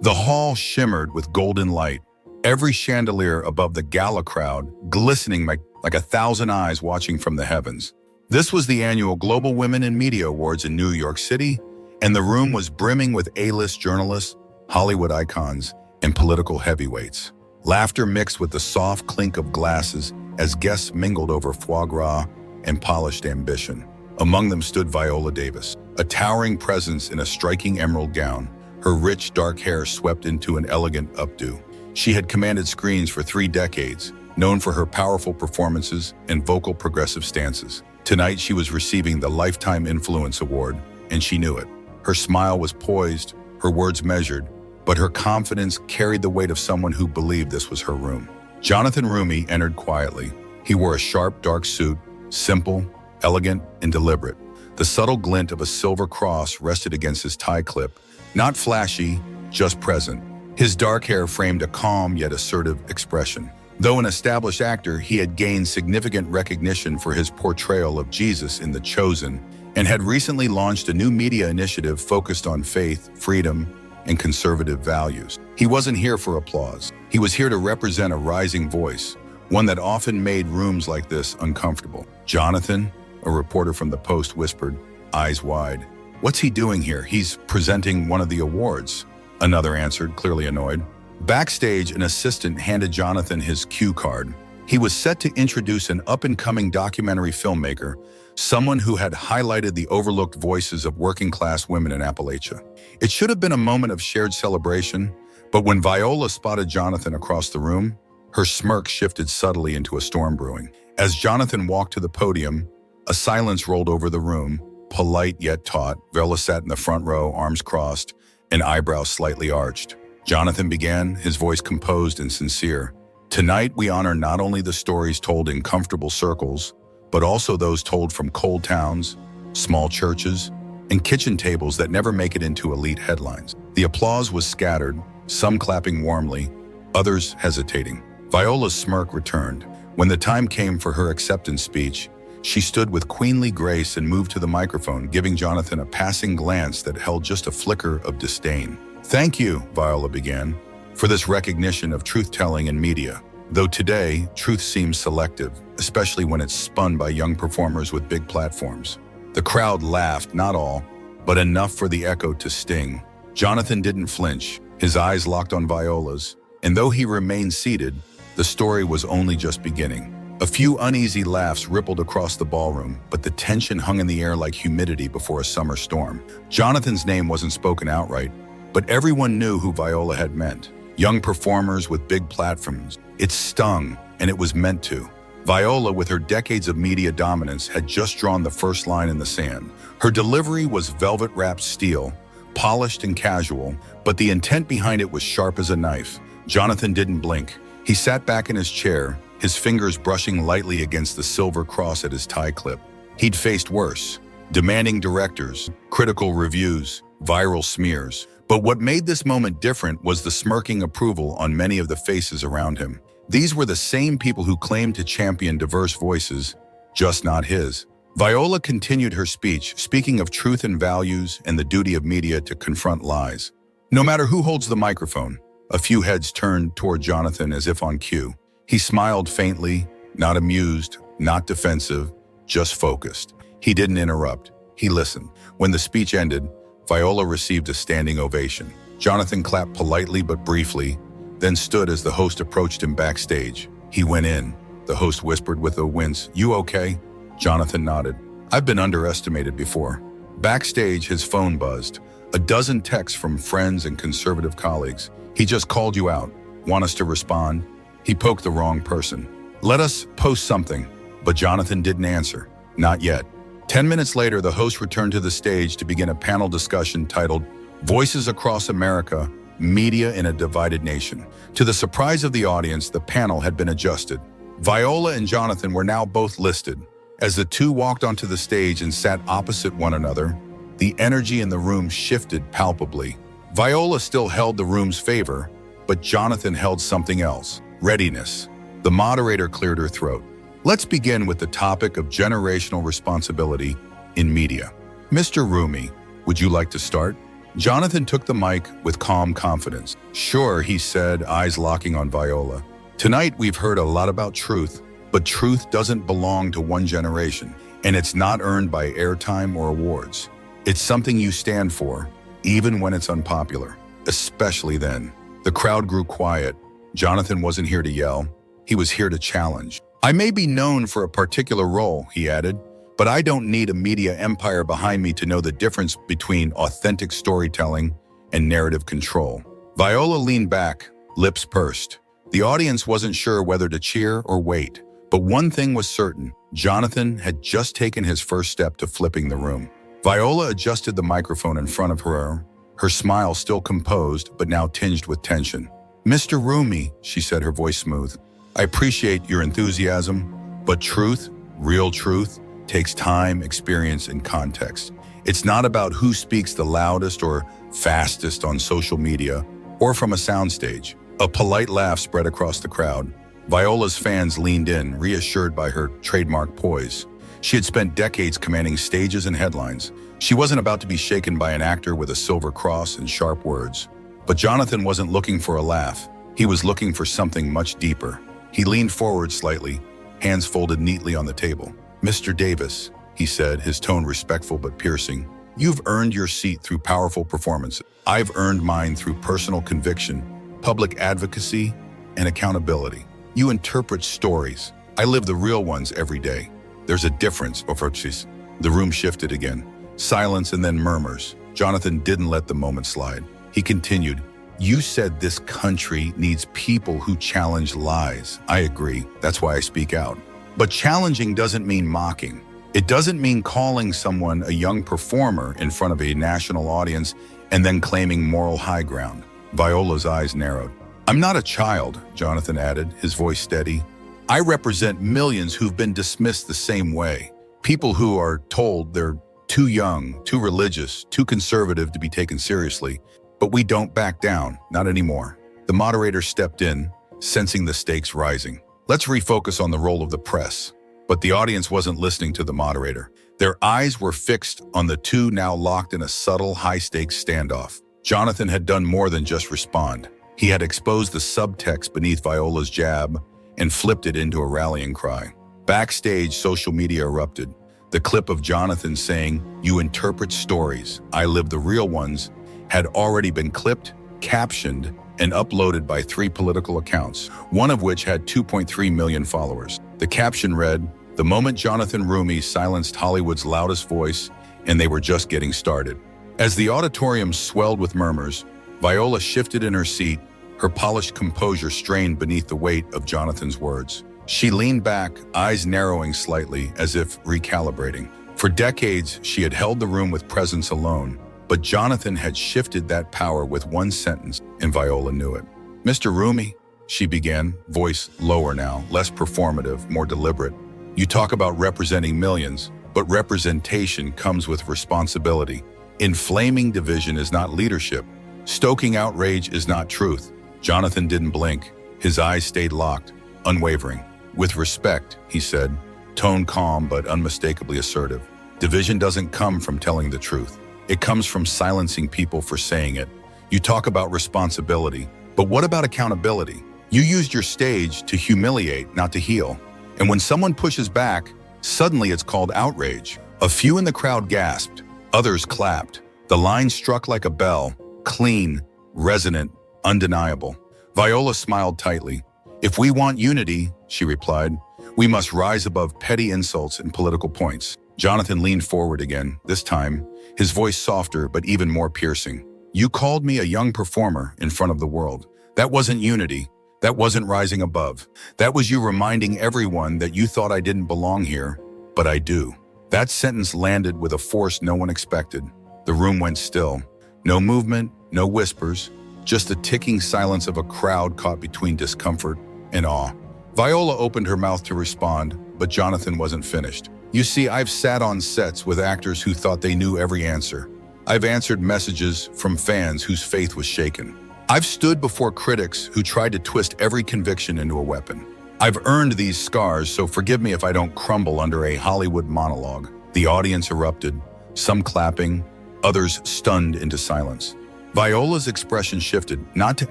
The hall shimmered with golden light, every chandelier above the gala crowd glistening like 1,000 eyes watching from the heavens. This was the annual Global Women in Media Awards in New York City, and the room was brimming with A-list journalists, Hollywood icons, and political heavyweights. Laughter mixed with the soft clink of glasses as guests mingled over foie gras and polished ambition. Among them stood Viola Davis, a towering presence in a striking emerald gown, her rich dark hair swept into an elegant updo. She had commanded screens for 3 decades, known for her powerful performances and vocal progressive stances. Tonight she was receiving the Lifetime Influence Award, and she knew it. Her smile was poised, her words measured, but her confidence carried the weight of someone who believed this was her room. Jonathan Roumie entered quietly. He wore a sharp, dark suit, simple, elegant, and deliberate. The subtle glint of a silver cross rested against his tie clip, not flashy, just present. His dark hair framed a calm yet assertive expression. Though an established actor, he had gained significant recognition for his portrayal of Jesus in The Chosen and had recently launched a new media initiative focused on faith, freedom, and conservative values. He wasn't here for applause. He was here to represent a rising voice, one that often made rooms like this uncomfortable. "Jonathan," a reporter from the Post whispered, eyes wide. "What's he doing here? He's presenting one of the awards," another answered, clearly annoyed. Backstage, an assistant handed Jonathan his cue card. He was set to introduce an up-and-coming documentary filmmaker, someone who had highlighted the overlooked voices of working-class women in Appalachia. It should have been a moment of shared celebration, but when Viola spotted Jonathan across the room, her smirk shifted subtly into a storm brewing. As Jonathan walked to the podium, a silence rolled over the room, polite yet taut. Viola sat in the front row, arms crossed, and eyebrows slightly arched. Jonathan began, his voice composed and sincere. "Tonight we honor not only the stories told in comfortable circles, but also those told from cold towns, small churches, and kitchen tables that never make it into elite headlines." The applause was scattered, some clapping warmly, others hesitating. Viola's smirk returned. When the time came for her acceptance speech, she stood with queenly grace and moved to the microphone, giving Jonathan a passing glance that held just a flicker of disdain. "Thank you," Viola began, "for this recognition of truth-telling in media. Though today, truth seems selective, especially when it's spun by young performers with big platforms." The crowd laughed, not all, but enough for the echo to sting. Jonathan didn't flinch, his eyes locked on Viola's, and though he remained seated, the story was only just beginning. A few uneasy laughs rippled across the ballroom, but the tension hung in the air like humidity before a summer storm. Jonathan's name wasn't spoken outright, but everyone knew who Viola had meant. Young performers with big platforms. It stung, and it was meant to. Viola, with her decades of media dominance, had just drawn the first line in the sand. Her delivery was velvet-wrapped steel, polished and casual, but the intent behind it was sharp as a knife. Jonathan didn't blink. He sat back in his chair, his fingers brushing lightly against the silver cross at his tie clip. He'd faced worse, demanding directors, critical reviews, viral smears. But what made this moment different was the smirking approval on many of the faces around him. These were the same people who claimed to champion diverse voices, just not his. Viola continued her speech, speaking of truth and values and the duty of media to confront lies. No matter who holds the microphone, a few heads turned toward Jonathan as if on cue. He smiled faintly, not amused, not defensive, just focused. He didn't interrupt. He listened. When the speech ended, Viola received a standing ovation. Jonathan clapped politely but briefly, then stood as the host approached him backstage. "He went in," the host whispered with a wince. "You okay?" Jonathan nodded. "I've been underestimated before." Backstage, his phone buzzed. A dozen texts from friends and conservative colleagues. "He just called you out. Want us to respond?" He poked the wrong person. "Let us post something." But Jonathan didn't answer. Not yet. 10 minutes later, the host returned to the stage to begin a panel discussion titled "Voices Across America, Media in a Divided Nation." To the surprise of the audience, the panel had been adjusted. Viola and Jonathan were now both listed. As the two walked onto the stage and sat opposite one another, the energy in the room shifted palpably. Viola still held the room's favor, but Jonathan held something else: readiness. The moderator cleared her throat. "Let's begin with the topic of generational responsibility in media. Mr. Roumie, would you like to start?" Jonathan took the mic with calm confidence. Sure, he said, eyes locking on Viola. Tonight we've heard a lot about truth, but truth doesn't belong to one generation, and it's not earned by airtime or awards. It's something you stand for, even when it's unpopular, especially then. The crowd grew quiet. Jonathan wasn't here to yell. He was here to challenge. I may be known for a particular role, he added, but I don't need a media empire behind me to know the difference between authentic storytelling and narrative control. Viola leaned back, lips pursed. The audience wasn't sure whether to cheer or wait, but one thing was certain. Jonathan had just taken his first step to flipping the room. Viola adjusted the microphone in front of her smile still composed but now tinged with tension. Mr. Roumie, she said, her voice smooth, I appreciate your enthusiasm, but truth, real truth, takes time, experience, and context. It's not about who speaks the loudest or fastest on social media or from a soundstage. A polite laugh spread across the crowd. Viola's fans leaned in, reassured by her trademark poise. She had spent decades commanding stages and headlines. She wasn't about to be shaken by an actor with a silver cross and sharp words. But Jonathan wasn't looking for a laugh. He was looking for something much deeper. He leaned forward slightly, hands folded neatly on the table. Mr. Davis, he said, his tone respectful but piercing, you've earned your seat through powerful performances. I've earned mine through personal conviction, public advocacy, and accountability. You interpret stories. I live the real ones every day. There's a difference. The room shifted again. Silence and then murmurs. Jonathan didn't let the moment slide. He continued, you said this country needs people who challenge lies. I agree. That's why I speak out. But challenging doesn't mean mocking. It doesn't mean calling someone a young performer in front of a national audience and then claiming moral high ground. Viola's eyes narrowed. I'm not a child, Jonathan added, his voice steady. I represent millions who've been dismissed the same way. People who are told they're too young, too religious, too conservative to be taken seriously. But we don't back down, not anymore. The moderator stepped in, sensing the stakes rising. Let's refocus on the role of the press. But the audience wasn't listening to the moderator. Their eyes were fixed on the two now locked in a subtle, high-stakes standoff. Jonathan had done more than just respond. He had exposed the subtext beneath Viola's jab and flipped it into a rallying cry. Backstage, social media erupted. The clip of Jonathan saying, you interpret stories, I live the real ones, had already been clipped, captioned, and uploaded by 3 political accounts, one of which had 2.3 million followers. The caption read, the moment Jonathan Roumie silenced Hollywood's loudest voice, and they were just getting started. As the auditorium swelled with murmurs, Viola shifted in her seat, her polished composure strained beneath the weight of Jonathan's words. She leaned back, eyes narrowing slightly, as if recalibrating. For decades, she had held the room with presence alone, but Jonathan had shifted that power with one sentence, and Viola knew it. Mr. Roumie, she began, voice lower now, less performative, more deliberate. You talk about representing millions, but representation comes with responsibility. Inflaming division is not leadership. Stoking outrage is not truth. Jonathan didn't blink. His eyes stayed locked, unwavering. With respect, he said, tone calm but unmistakably assertive. Division doesn't come from telling the truth. It comes from silencing people for saying it. You talk about responsibility, but what about accountability? You used your stage to humiliate, not to heal. And when someone pushes back, suddenly it's called outrage. A few in the crowd gasped, others clapped. The line struck like a bell, clean, resonant, undeniable. Viola smiled tightly. If we want unity, she replied, we must rise above petty insults and political points. Jonathan leaned forward again, this time, his voice softer but even more piercing. You called me a young performer in front of the world. That wasn't unity. That wasn't rising above. That was you reminding everyone that you thought I didn't belong here, but I do. That sentence landed with a force no one expected. The room went still. No movement, no whispers, just the ticking silence of a crowd caught between discomfort and awe. Viola opened her mouth to respond, but Jonathan wasn't finished. You see, I've sat on sets with actors who thought they knew every answer. I've answered messages from fans whose faith was shaken. I've stood before critics who tried to twist every conviction into a weapon. I've earned these scars, so forgive me if I don't crumble under a Hollywood monologue. The audience erupted, some clapping, others stunned into silence. Viola's expression shifted, not to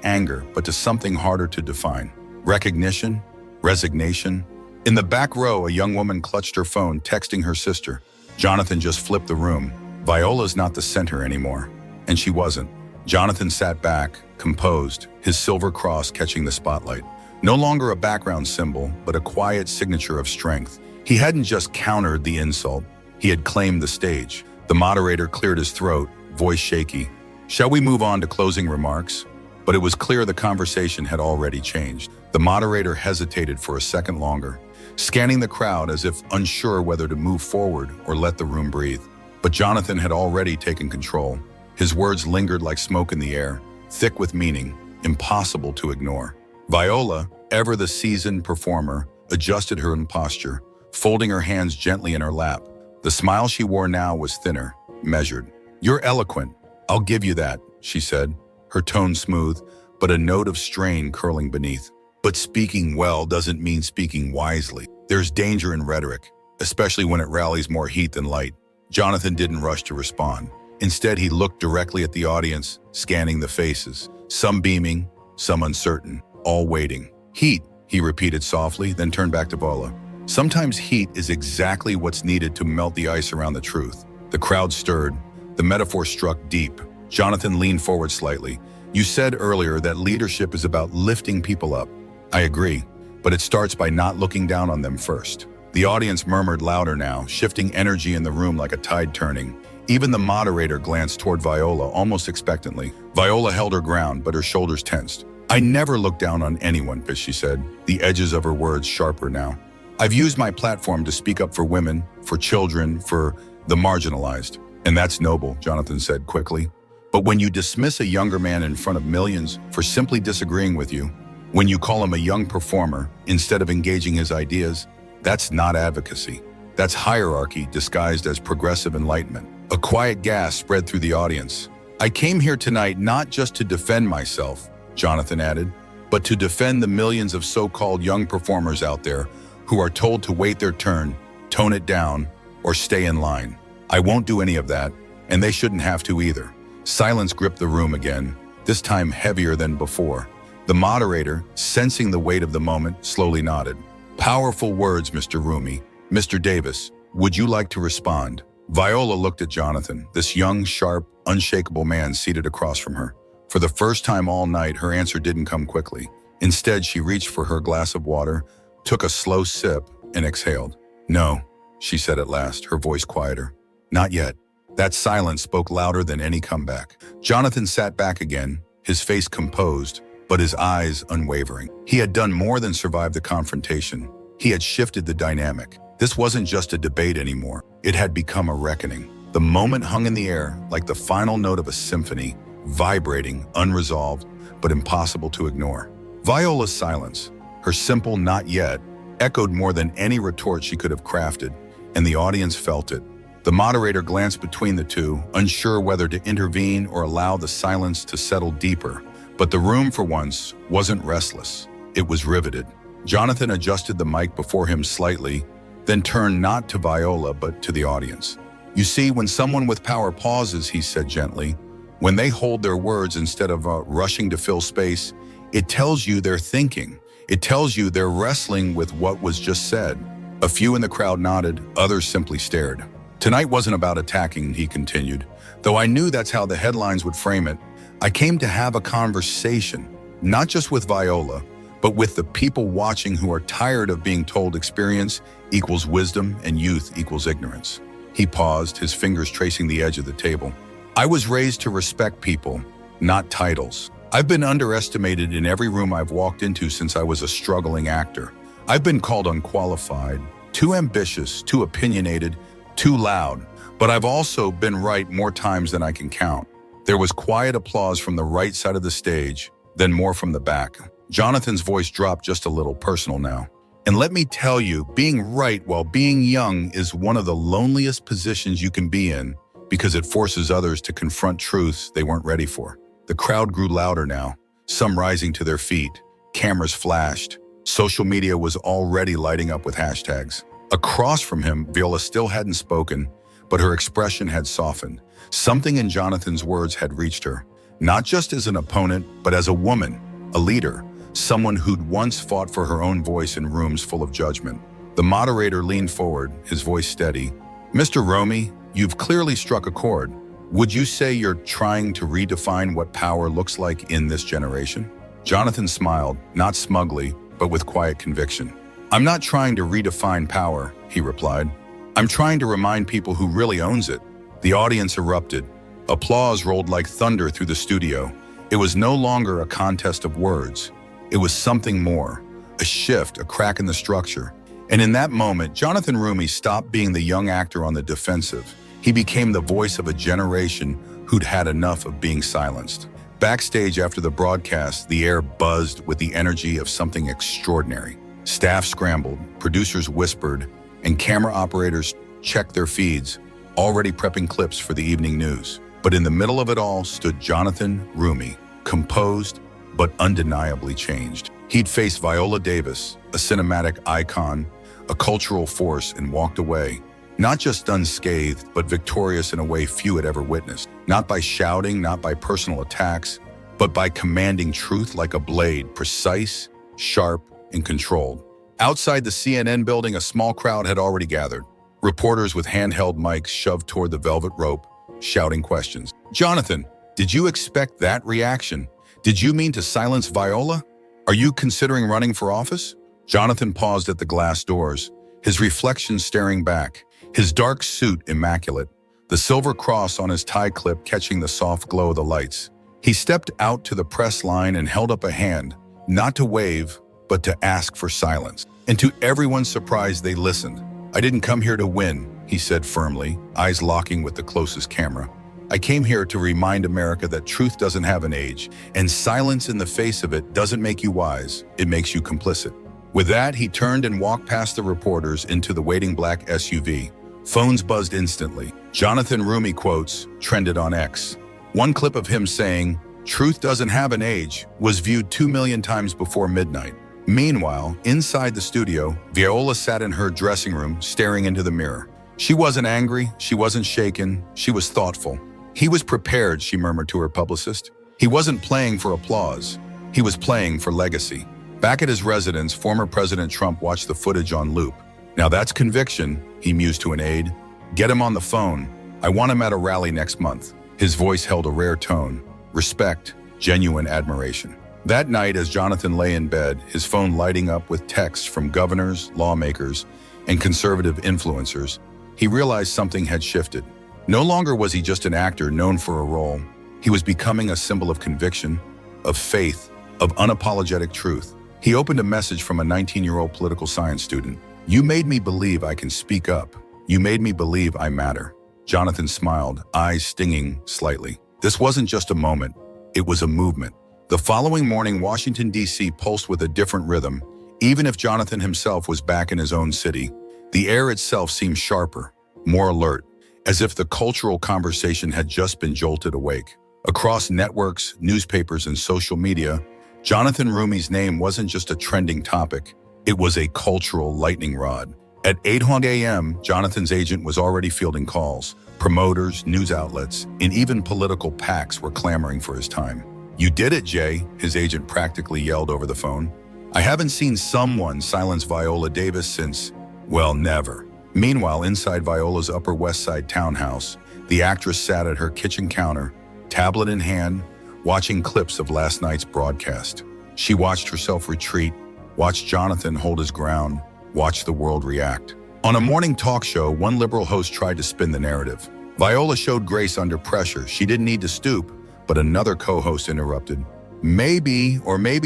anger, but to something harder to define. Recognition? Resignation? In the back row, a young woman clutched her phone, texting her sister. Jonathan just flipped the room. Viola's not the center anymore. And she wasn't. Jonathan sat back, composed, his silver cross catching the spotlight. No longer a background symbol, but a quiet signature of strength. He hadn't just countered the insult, he had claimed the stage. The moderator cleared his throat, voice shaky. Shall we move on to closing remarks? But it was clear the conversation had already changed. The moderator hesitated for a second longer, scanning the crowd as if unsure whether to move forward or let the room breathe. But Jonathan had already taken control. His words lingered like smoke in the air, thick with meaning, impossible to ignore. Viola, ever the seasoned performer, adjusted her posture, folding her hands gently in her lap. The smile she wore now was thinner, measured. "You're eloquent, I'll give you that," she said, her tone smooth, but a note of strain curling beneath. But speaking well doesn't mean speaking wisely. There's danger in rhetoric, especially when it rallies more heat than light. Jonathan didn't rush to respond. Instead, he looked directly at the audience, scanning the faces, some beaming, some uncertain, all waiting. "Heat," he repeated softly, then turned back to Viola. "Sometimes heat is exactly what's needed to melt the ice around the truth." The crowd stirred. The metaphor struck deep. Jonathan leaned forward slightly. "You said earlier that leadership is about lifting people up. I agree, but it starts by not looking down on them first." The audience murmured louder now, shifting energy in the room like a tide turning. Even the moderator glanced toward Viola almost expectantly. Viola held her ground, but her shoulders tensed. "I never look down on anyone," she said, the edges of her words sharper now. "I've used my platform to speak up for women, for children, for the marginalized. And that's noble," Jonathan said quickly. "But when you dismiss a younger man in front of millions for simply disagreeing with you, when you call him a young performer instead of engaging his ideas, that's not advocacy. That's hierarchy disguised as progressive enlightenment." A quiet gasp spread through the audience. "I came here tonight not just to defend myself," Jonathan added, "but to defend the millions of so-called young performers out there who are told to wait their turn, tone it down, or stay in line. I won't do any of that, and they shouldn't have to either." Silence gripped the room again, this time heavier than before. The moderator, sensing the weight of the moment, slowly nodded. "Powerful words, Mr. Roumie. Mr. Davis, would you like to respond?" Viola looked at Jonathan, this young, sharp, unshakable man seated across from her. For the first time all night, her answer didn't come quickly. Instead, she reached for her glass of water, took a slow sip, and exhaled. "No," she said at last, her voice quieter. "Not yet." That silence spoke louder than any comeback. Jonathan sat back again, his face composed, but his eyes unwavering. He had done more than survive the confrontation. He had shifted the dynamic. This wasn't just a debate anymore. It had become a reckoning. The moment hung in the air like the final note of a symphony, vibrating, unresolved, but impossible to ignore. Viola's silence, her simple "not yet," echoed more than any retort she could have crafted, and the audience felt it. The moderator glanced between the two, unsure whether to intervene or allow the silence to settle deeper. But the room, for once, wasn't restless. It was riveted. Jonathan adjusted the mic before him slightly, then turned not to Viola but to the audience. "You see, when someone with power pauses," he said gently, "when they hold their words instead of rushing to fill space, it tells you they're thinking. It tells you they're wrestling with what was just said." A few in the crowd nodded, others simply stared. "Tonight wasn't about attacking," he continued, "though I knew that's how the headlines would frame it. I came to have a conversation, not just with Viola, but with the people watching who are tired of being told experience equals wisdom and youth equals ignorance." He paused, his fingers tracing the edge of the table. "I was raised to respect people, not titles. I've been underestimated in every room I've walked into since I was a struggling actor. I've been called unqualified, too ambitious, too opinionated, too loud, but I've also been right more times than I can count." There was quiet applause from the right side of the stage, then more from the back. Jonathan's voice dropped just a little, personal now. "And let me tell you, being right while being young is one of the loneliest positions you can be in because it forces others to confront truths they weren't ready for." The crowd grew louder now, some rising to their feet. Cameras flashed. Social media was already lighting up with hashtags. Across from him, Viola still hadn't spoken, but her expression had softened. Something in Jonathan's words had reached her, not just as an opponent, but as a woman, a leader, someone who'd once fought for her own voice in rooms full of judgment. The moderator leaned forward, his voice steady. "Mr. Roumie, you've clearly struck a chord. Would you say you're trying to redefine what power looks like in this generation?" Jonathan smiled, not smugly, but with quiet conviction. "I'm not trying to redefine power," he replied. "I'm trying to remind people who really owns it." The audience erupted. Applause rolled like thunder through the studio. It was no longer a contest of words. It was something more, a shift, a crack in the structure. And in that moment, Jonathan Roumie stopped being the young actor on the defensive. He became the voice of a generation who'd had enough of being silenced. Backstage after the broadcast, the air buzzed with the energy of something extraordinary. Staff scrambled, producers whispered, and camera operators checked their feeds, already prepping clips for the evening news. But in the middle of it all stood Jonathan Roumie, composed but undeniably changed. He'd faced Viola Davis, a cinematic icon, a cultural force, and walked away, not just unscathed, but victorious in a way few had ever witnessed. Not by shouting, not by personal attacks, but by commanding truth like a blade, precise, sharp, and controlled. Outside the CNN building, a small crowd had already gathered. Reporters with handheld mics shoved toward the velvet rope, shouting questions. "Jonathan, did you expect that reaction? Did you mean to silence Viola? Are you considering running for office?" Jonathan paused at the glass doors, his reflection staring back, his dark suit immaculate, the silver cross on his tie clip catching the soft glow of the lights. He stepped out to the press line and held up a hand, not to wave, but to ask for silence. And to everyone's surprise, they listened. "I didn't come here to win," he said firmly, eyes locking with the closest camera. "I came here to remind America that truth doesn't have an age, and silence in the face of it doesn't make you wise, it makes you complicit." With that, he turned and walked past the reporters into the waiting black SUV. Phones buzzed instantly. Jonathan Roumie quotes trended on X. One clip of him saying, "Truth doesn't have an age," was viewed 2 million times before midnight. Meanwhile, inside the studio, Viola sat in her dressing room, staring into the mirror. She wasn't angry, she wasn't shaken, she was thoughtful. "He was prepared," she murmured to her publicist. "He wasn't playing for applause. He was playing for legacy." Back at his residence, former President Trump watched the footage on loop. "Now that's conviction," he mused to an aide. "Get him on the phone. I want him at a rally next month." His voice held a rare tone, respect, genuine admiration. That night, as Jonathan lay in bed, his phone lighting up with texts from governors, lawmakers, and conservative influencers, he realized something had shifted. No longer was he just an actor known for a role. He was becoming a symbol of conviction, of faith, of unapologetic truth. He opened a message from a 19-year-old political science student. "You made me believe I can speak up. You made me believe I matter." Jonathan smiled, eyes stinging slightly. This wasn't just a moment, it was a movement. The following morning, Washington, D.C. pulsed with a different rhythm. Even if Jonathan himself was back in his own city, the air itself seemed sharper, more alert, as if the cultural conversation had just been jolted awake. Across networks, newspapers, and social media, Jonathan Roumie's name wasn't just a trending topic, it was a cultural lightning rod. At 8 a.m., Jonathan's agent was already fielding calls. Promoters, news outlets, and even political PACs were clamoring for his time. "You did it, Jay," his agent practically yelled over the phone. "I haven't seen someone silence Viola Davis since, well, never." Meanwhile, inside Viola's Upper West Side townhouse, the actress sat at her kitchen counter, tablet in hand, watching clips of last night's broadcast. She watched herself retreat, watched Jonathan hold his ground, watched the world react. On a morning talk show, one liberal host tried to spin the narrative. Viola showed grace under pressure. She didn't need to stoop. But another co-host interrupted. Maybe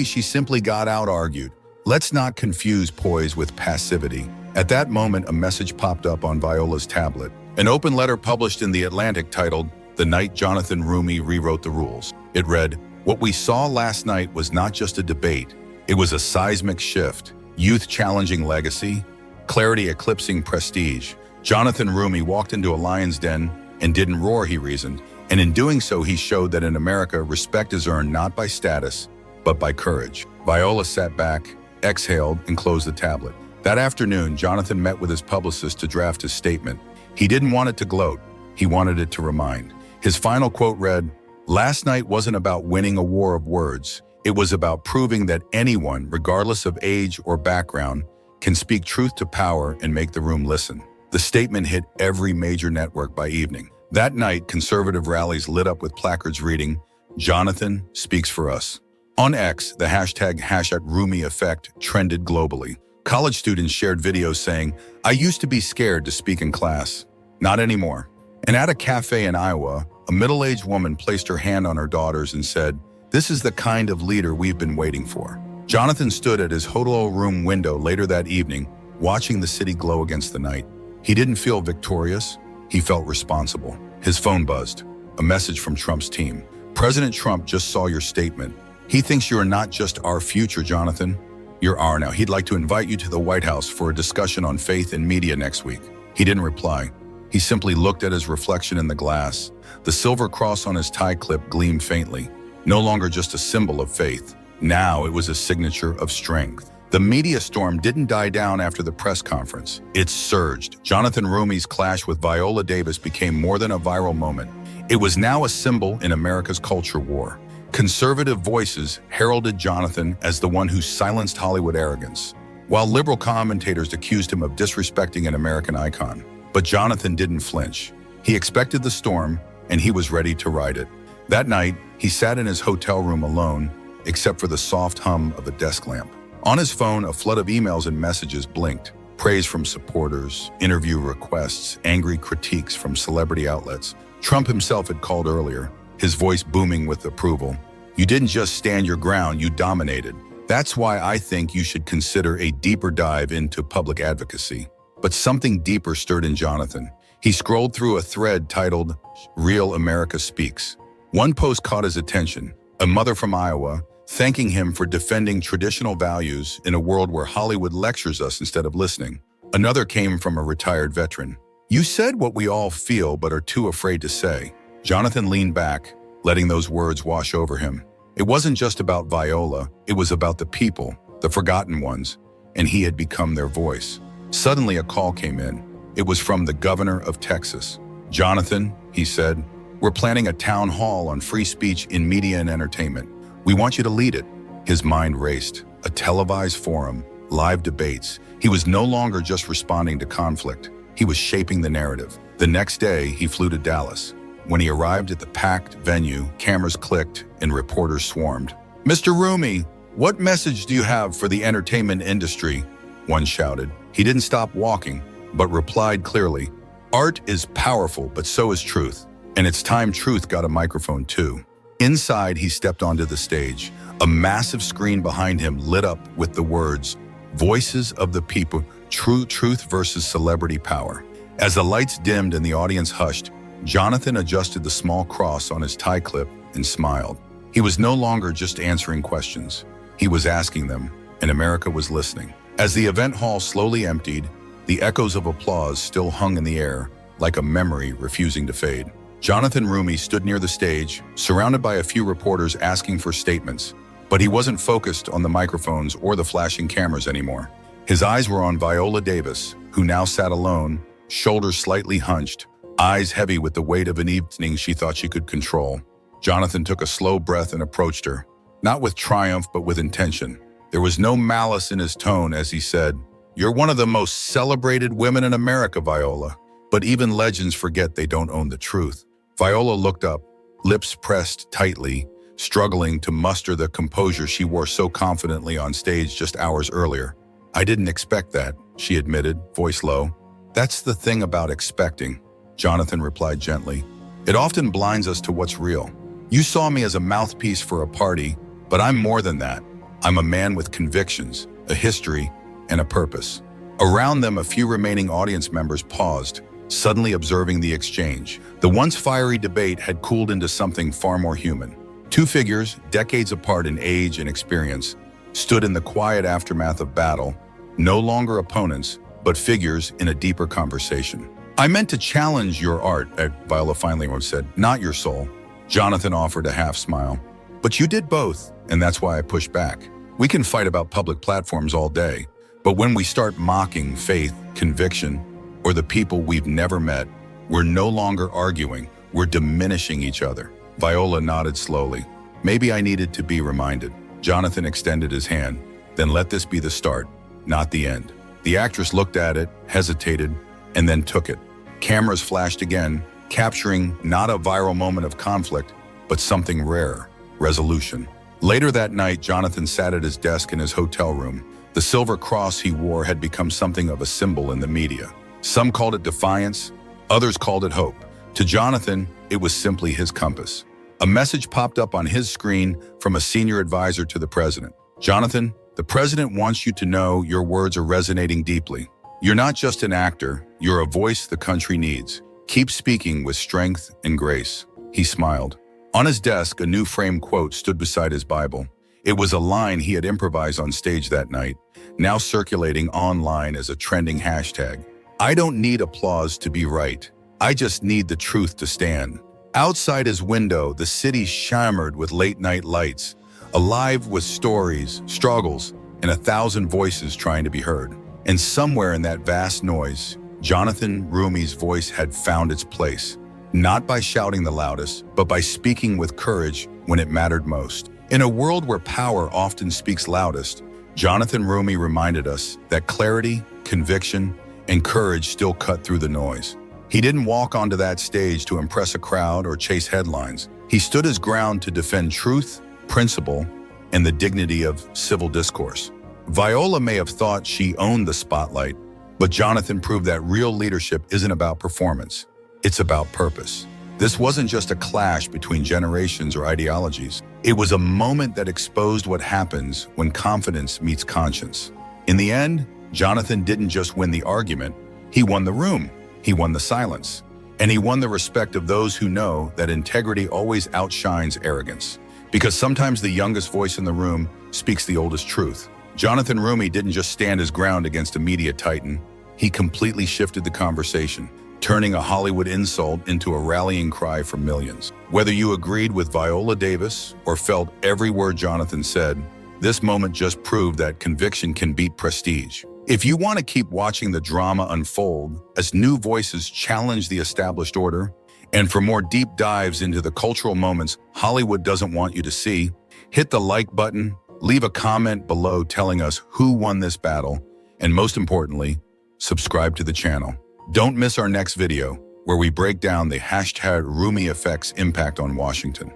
she simply got out-argued. Let's not confuse poise with passivity. At that moment, a message popped up on Viola's tablet. An open letter published in The Atlantic titled, "The Night Jonathan Roumie Rewrote the Rules." It read, "What we saw last night was not just a debate. It was a seismic shift. Youth challenging legacy, clarity eclipsing prestige. Jonathan Roumie walked into a lion's den and didn't roar," he reasoned. And in doing so, he showed that in America, respect is earned not by status, but by courage. Viola sat back, exhaled, and closed the tablet. That afternoon, Jonathan met with his publicist to draft his statement. He didn't want it to gloat. He wanted it to remind. His final quote read, "Last night wasn't about winning a war of words. It was about proving that anyone, regardless of age or background, can speak truth to power and make the room listen." The statement hit every major network by evening. That night, conservative rallies lit up with placards reading, "Jonathan speaks for us." On X, the #Roumie effect trended globally. College students shared videos saying, "I used to be scared to speak in class. Not anymore." And at a cafe in Iowa, a middle-aged woman placed her hand on her daughters and said, "This is the kind of leader we've been waiting for." Jonathan stood at his hotel room window later that evening, watching the city glow against the night. He didn't feel victorious. He felt responsible. His phone buzzed. A message from Trump's team. "President Trump just saw your statement. He thinks you are not just our future, Jonathan. You're our now. He'd like to invite you to the White House for a discussion on faith and media next week." He didn't reply. He simply looked at his reflection in the glass. The silver cross on his tie clip gleamed faintly. No longer just a symbol of faith. Now it was a signature of strength. The media storm didn't die down after the press conference. It surged. Jonathan Roumie's clash with Viola Davis became more than a viral moment. It was now a symbol in America's culture war. Conservative voices heralded Jonathan as the one who silenced Hollywood arrogance, while liberal commentators accused him of disrespecting an American icon. But Jonathan didn't flinch. He expected the storm, and he was ready to ride it. That night, he sat in his hotel room alone, except for the soft hum of a desk lamp. On his phone, a flood of emails and messages blinked. Praise from supporters, interview requests, angry critiques from celebrity outlets. Trump himself had called earlier, his voice booming with approval. "You didn't just stand your ground, you dominated. That's why I think you should consider a deeper dive into public advocacy." But something deeper stirred in Jonathan. He scrolled through a thread titled, "Real America Speaks." One post caught his attention, a mother from Iowa, thanking him for defending traditional values in a world where Hollywood lectures us instead of listening. Another came from a retired veteran. "You said what we all feel but are too afraid to say." Jonathan leaned back, letting those words wash over him. It wasn't just about Viola, it was about the people, the forgotten ones, and he had become their voice. Suddenly a call came in. It was from the governor of Texas. "Jonathan," he said, "we're planning a town hall on free speech in media and entertainment. We want you to lead it." His mind raced. A televised forum, live debates. He was no longer just responding to conflict. He was shaping the narrative. The next day, he flew to Dallas. When he arrived at the packed venue, cameras clicked and reporters swarmed. "Mr. Roumie, what message do you have for the entertainment industry?" one shouted. He didn't stop walking, but replied clearly, "Art is powerful, but so is truth. And it's time truth got a microphone too." Inside, he stepped onto the stage. A massive screen behind him lit up with the words, "Voices of the people, truth versus celebrity power." As the lights dimmed and the audience hushed, Jonathan adjusted the small cross on his tie clip and smiled. He was no longer just answering questions. He was asking them, and America was listening. As the event hall slowly emptied, the echoes of applause still hung in the air, like a memory refusing to fade. Jonathan Roumie stood near the stage, surrounded by a few reporters asking for statements, but he wasn't focused on the microphones or the flashing cameras anymore. His eyes were on Viola Davis, who now sat alone, shoulders slightly hunched, eyes heavy with the weight of an evening she thought she could control. Jonathan took a slow breath and approached her, not with triumph but with intention. There was no malice in his tone as he said, "You're one of the most celebrated women in America, Viola, but even legends forget they don't own the truth." Viola looked up, lips pressed tightly, struggling to muster the composure she wore so confidently on stage just hours earlier. "I didn't expect that," she admitted, voice low. "That's the thing about expecting," Jonathan replied gently. "It often blinds us to what's real. You saw me as a mouthpiece for a party, but I'm more than that. I'm a man with convictions, a history, and a purpose." Around them, a few remaining audience members paused, suddenly observing the exchange. The once fiery debate had cooled into something far more human. Two figures, decades apart in age and experience, stood in the quiet aftermath of battle, no longer opponents, but figures in a deeper conversation. "I meant to challenge your art," Viola finally said, "not your soul." Jonathan offered a half smile. "But you did both, and that's why I pushed back. We can fight about public platforms all day, but when we start mocking faith, conviction, or the people we've never met. We're no longer arguing, we're diminishing each other. Viola nodded slowly. Maybe I needed to be reminded. Jonathan extended his hand. Then let this be the start, not the end. The actress looked at it, hesitated, and then took it. Cameras flashed again, capturing not a viral moment of conflict, but something rare, resolution. Later that night, Jonathan sat at his desk in his hotel room. The silver cross he wore had become something of a symbol in the media. Some called it defiance, others called it hope. To Jonathan, it was simply his compass. A message popped up on his screen from a senior advisor to the president. Jonathan, the president wants you to know your words are resonating deeply. You're not just an actor, you're a voice the country needs. Keep speaking with strength and grace. He smiled. On his desk, a new framed quote stood beside his Bible. It was a line he had improvised on stage that night, now circulating online as a trending hashtag. I don't need applause to be right. I just need the truth to stand. Outside his window, the city shimmered with late-night lights, alive with stories, struggles, and 1,000 voices trying to be heard. And somewhere in that vast noise, Jonathan Roumie's voice had found its place, not by shouting the loudest, but by speaking with courage when it mattered most. In a world where power often speaks loudest, Jonathan Roumie reminded us that clarity, conviction, and courage still cut through the noise. He didn't walk onto that stage to impress a crowd or chase headlines. He stood his ground to defend truth, principle, and the dignity of civil discourse. Viola may have thought she owned the spotlight, but Jonathan proved that real leadership isn't about performance. It's about purpose. This wasn't just a clash between generations or ideologies. It was a moment that exposed what happens when confidence meets conscience. In the end, Jonathan didn't just win the argument, he won the room. He won the silence, and he won the respect of those who know that integrity always outshines arrogance. Because sometimes the youngest voice in the room speaks the oldest truth. Jonathan Roumie didn't just stand his ground against a media titan. He completely shifted the conversation, turning a Hollywood insult into a rallying cry for millions. Whether you agreed with Viola Davis or felt every word Jonathan said, this moment just proved that conviction can beat prestige. If you want to keep watching the drama unfold as new voices challenge the established order, and for more deep dives into the cultural moments Hollywood doesn't want you to see, hit the like button, leave a comment below telling us who won this battle, and most importantly, subscribe to the channel. Don't miss our next video, where we break down the #Roumie effect's impact on Washington.